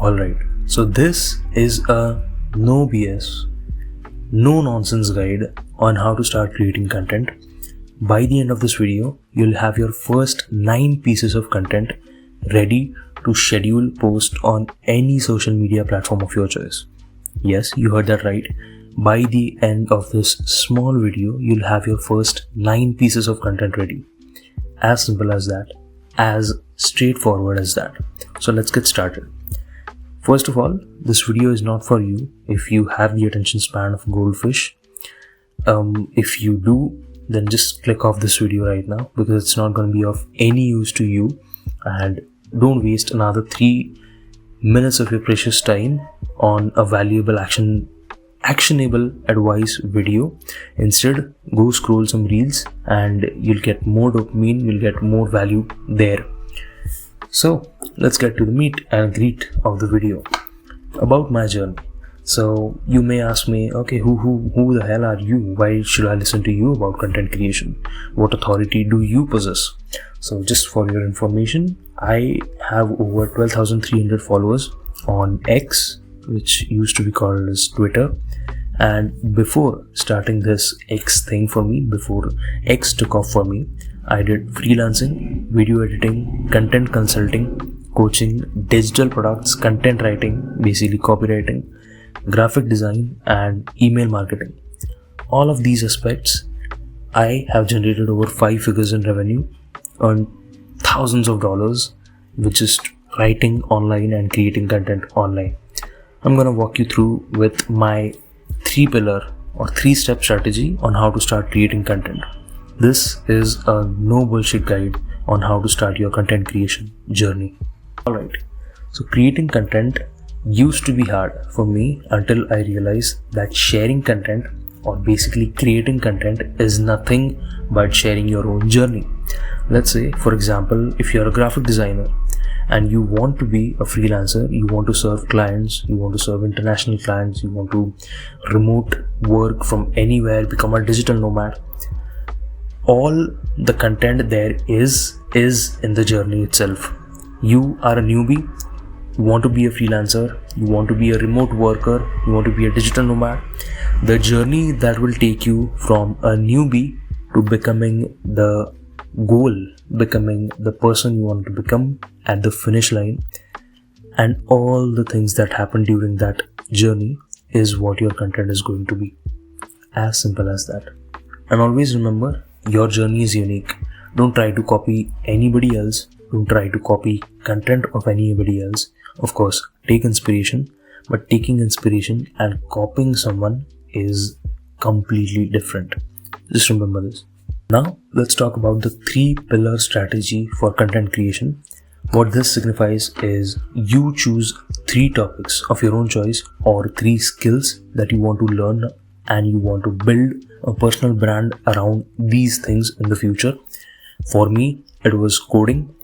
Alright, so this is a no BS, no nonsense guide on how to start creating content. By the end of this video, you'll have your first 9 pieces of content ready to schedule post on any social media platform of your choice. Yes, you heard that right. By the end of this small video, you'll have your first 9 pieces of content ready. As simple as that, as straightforward as that. So let's get started. First of all, this video is not for you if you have the attention span of a goldfish. If you do, then just click off this video right now because it's not going to be of any use to you, and don't waste another 3 minutes of your precious time on a valuable actionable advice video. Instead, go scroll some reels and you'll get more dopamine, you'll get more value there. So let's get to the meat and greet of the video. About my journey. So you may ask me, okay, who the hell are you? Why should I listen to you about content creation? What authority do you possess? So just for your information, I have over 12,300 followers on X, which used to be called as Twitter. And before starting this X thing for me, before X took off for me, I did freelancing, video editing, content consulting, coaching, digital products, content writing, basically copywriting, graphic design, and email marketing. All of these aspects, I have generated over 5 figures in revenue, earned thousands of dollars with just writing online and creating content online. I'm gonna walk you through with my 3-pillar or 3-step strategy on how to start creating content. This is a no bullshit guide on how to start your content creation journey. Alright, so creating content used to be hard for me until I realized that sharing content, or basically creating content, is nothing but sharing your own journey. Let's say, for example, if you're a graphic designer and you want to be a freelancer, you want to serve clients, you want to serve international clients, you want to remote work from anywhere, become a digital nomad, all the content there is in the journey itself. You are a newbie, you want to be a freelancer, you want to be a remote worker, you want to be a digital nomad. The journey that will take you from a newbie to becoming the goal, becoming the person you want to become at the finish line, and all the things that happen during that journey is what your content is going to be. As simple as that. And always remember, your journey is unique. Don't try to copy anybody else. Don't try to copy content of anybody else. Of course, take inspiration, but taking inspiration and copying someone is completely different. Just remember this. Now, let's talk about the 3-pillar strategy for content creation. What this signifies is you choose 3 topics of your own choice or 3 skills that you want to learn, and you want to build a personal brand around these things in the future. For me, it was coding,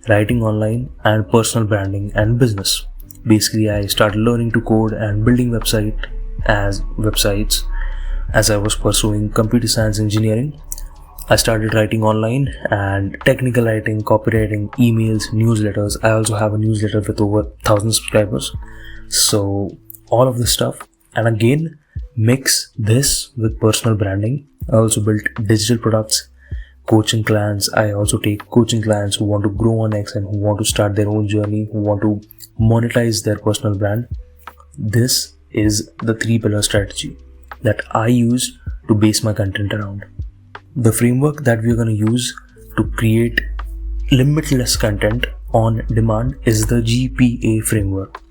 writing online, and personal branding and business. Basically, I started learning to code and building websites as I was pursuing computer science engineering. I started writing online and technical writing, copywriting, emails, newsletters. I also have a newsletter with over 1,000 subscribers. So all of this stuff, and again, mix this with personal branding. I also built digital products, coaching clients. I also take coaching clients who want to grow on X and who want to start their own journey, who want to monetize their personal brand. This is the 3-pillar strategy that I use to base my content around. The framework that we're going to use to create limitless content on demand is the GPA framework: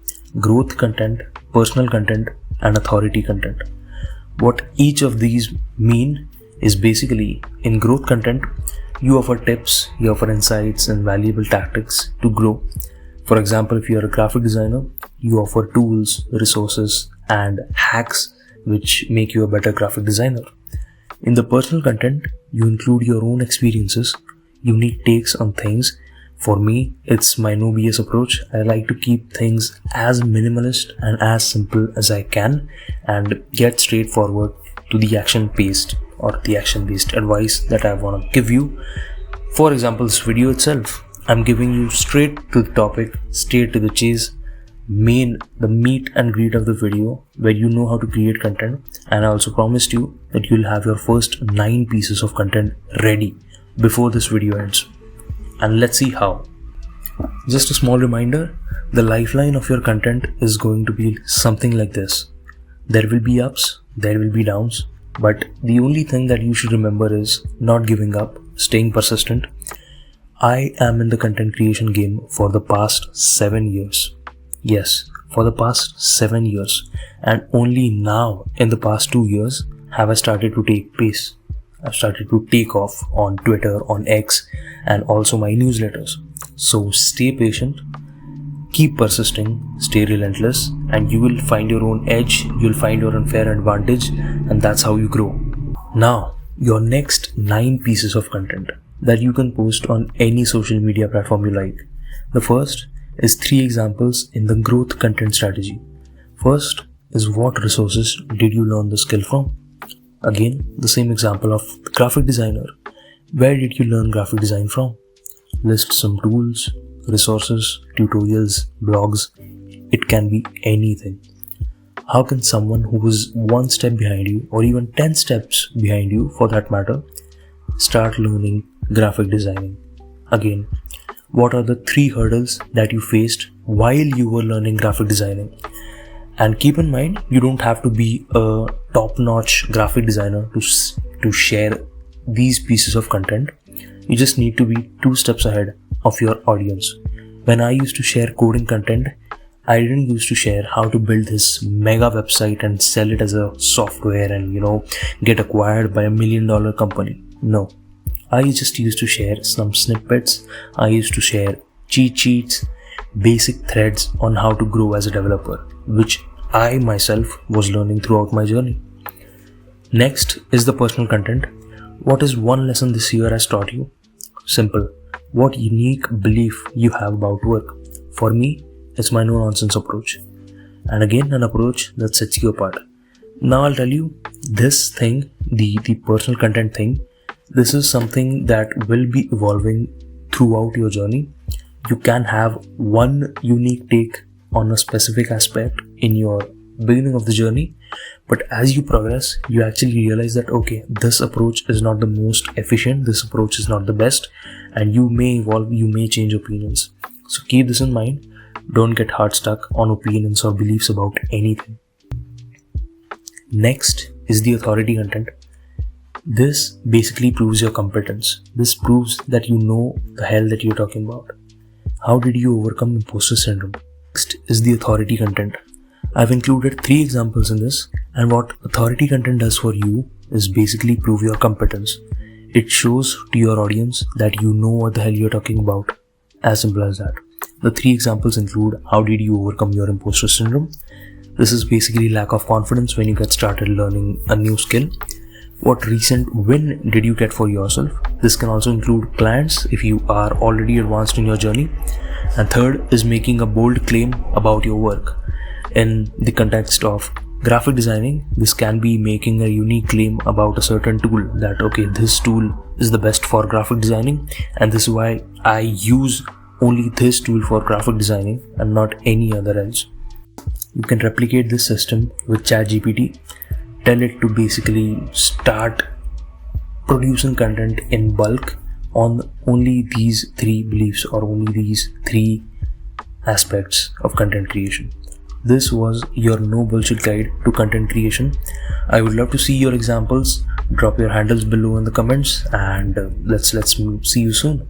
growth content, personal content, and authority content. What each of these mean is basically, in growth content, you offer tips, you offer insights and valuable tactics to grow. For example, if you're a graphic designer, you offer tools, resources, and hacks which make you a better graphic designer. In the personal content, you include your own experiences, unique takes on things. For me, it's my no BS approach. I like to keep things as minimalist and as simple as I can and get straightforward to the action-based advice that I want to give you. For example, this video itself, I'm giving you straight to the topic, straight to the chase. the meat and greet of the video where you know how to create content, and I also promised you that you'll have your first 9 pieces of content ready before this video ends. And let's see how. Just a small reminder, the lifeline of your content is going to be something like this. There will be ups, there will be downs, but the only thing that you should remember is not giving up, staying persistent. I am in the content creation game for the past 7 years. Yes, for the past 7 years, and only now in the past 2 years have I started to take pace. I've started to take off on Twitter, on X, and also my newsletters. So stay patient, keep persisting, stay relentless, and you will find your own edge, you'll find your unfair advantage, and that's how you grow. Now, your next 9 pieces of content that you can post on any social media platform you like. The first is 3 examples in the growth content strategy. First is, what resources did you learn the skill from? Again, the same example of the graphic designer. Where did you learn graphic design from? List some tools, resources, tutorials, blogs. It can be anything. How can someone who is 1 step behind you, or even 10 steps behind you for that matter, start learning graphic designing? Again, what are the 3 hurdles that you faced while you were learning graphic designing? And keep in mind, you don't have to be a top-notch graphic designer to share these pieces of content. You just need to be 2 steps ahead of your audience. When I used to share coding content, I didn't used to share how to build this mega website and sell it as a software and, get acquired by $1 million company. No. I just used to share some snippets. I used to share cheat sheets, basic threads on how to grow as a developer, which I myself was learning throughout my journey. Next is the personal content. What is one lesson this year has taught you? Simple. What unique belief you have about work? For me, it's my no-nonsense approach. And again, an approach that sets you apart. Now I'll tell you, this thing, the personal content thing, this is something that will be evolving throughout your journey. You can have one unique take on a specific aspect in your beginning of the journey, but as you progress, you actually realize that, okay, this approach is not the most efficient, this approach is not the best, and you may evolve, you may change opinions. So keep this in mind. Don't get hard stuck on opinions or beliefs about anything. Next is the authority content. This basically proves your competence. This proves that you know the hell that you're talking about. How did you overcome imposter syndrome? Next is the authority content. I've included 3 examples in this, and what authority content does for you is basically prove your competence. It shows to your audience that you know what the hell you're talking about. As simple as that. The 3 examples include, how did you overcome your imposter syndrome? This is basically lack of confidence when you get started learning a new skill. What recent win did you get for yourself? This can also include clients if you are already advanced in your journey. And third is making a bold claim about your work. In the context of graphic designing, this can be making a unique claim about a certain tool, that okay, this tool is the best for graphic designing, and this is why I use only this tool for graphic designing and not any other else. You can replicate this system with ChatGPT. Tell it to basically start producing content in bulk on only these 3 beliefs or only these 3 aspects of content creation. This was your no bullshit guide to content creation. I would love to see your examples. Drop your handles below in the comments, and let's see you soon.